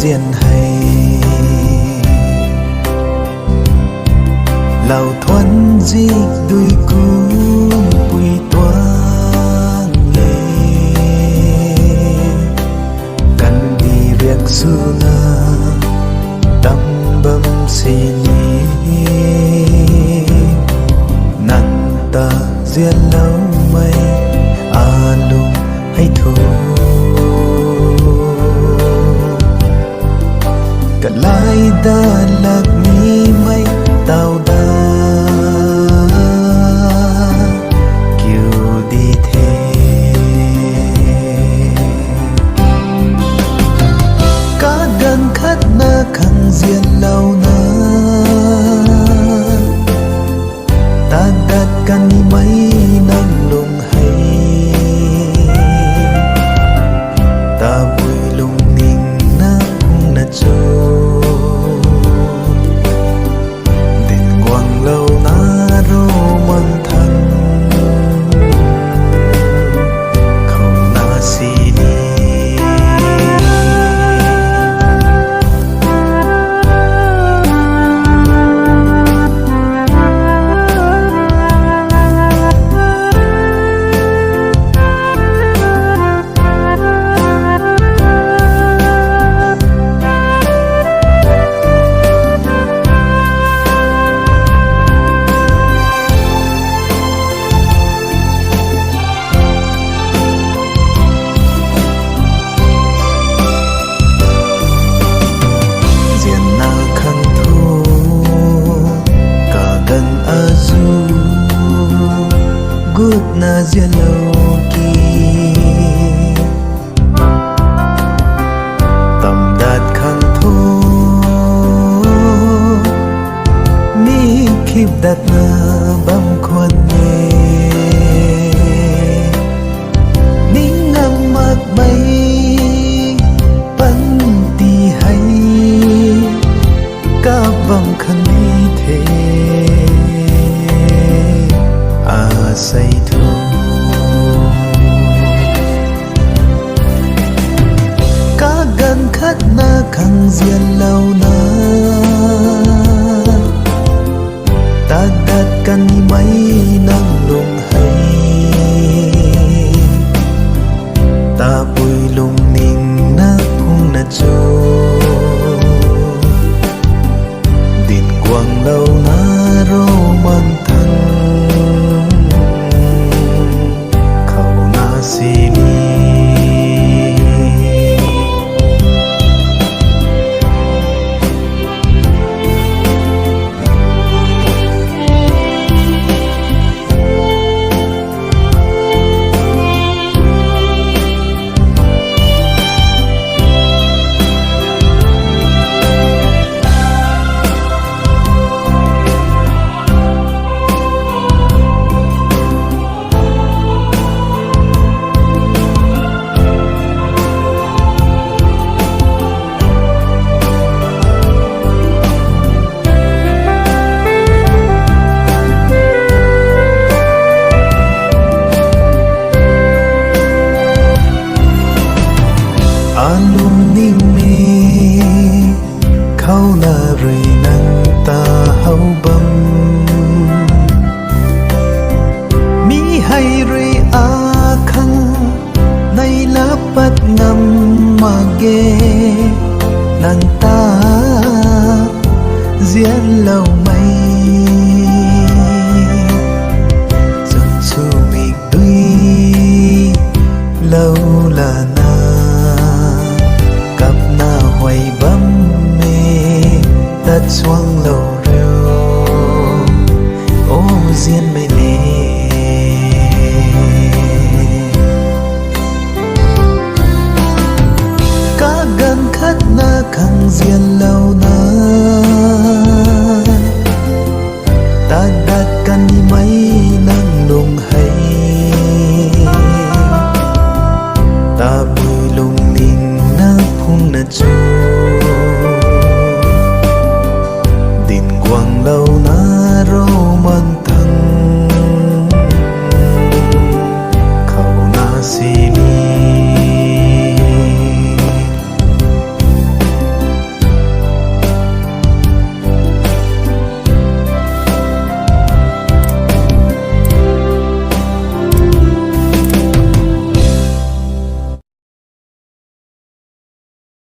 diện hay lào thoăn di đuôi cung bùi toan nghề cần đi việc xưa na tâm bầm xì nhì nặng ta duyên lâu mây à lùng hay thô cả lai đã lạc mi mây tao đã kêu đi thế cả gần khát na khăng diện lâu na ta đặt căn mấy nâng lùng hay ta vui lùng ninh na hung na cho đình quang lâu na rô mang thân không na xì đi gút na duyên lâu kỳ tầm đạt khăn thô mi khiếp đặt na băm khuôn nghề nín ngâm mắt bay bắn đi hay cả vòng khăn đi thế say thô cả gần khát na khăng diện lâu na ta đặt căn mấy nâng lùng hay ta bùi lùng ninh na hung na cho đình quang lâu na rô mang thân sini alum ning me khâu na rơi nang ta hau bam mi hay rơi a khăng nay lá bắt ngâm mà ghê nàng ta diễn lâu mây dần su mi đuôi lâu là hoài bấm mê đất xoang lầu rêu ô duyên mê nê cả gần khát na khăng duyên lâu na ta đặt căn mấy nâng lùng hay ta bùi lùng ninh na hung na cho đình quang lâu na rô mang thân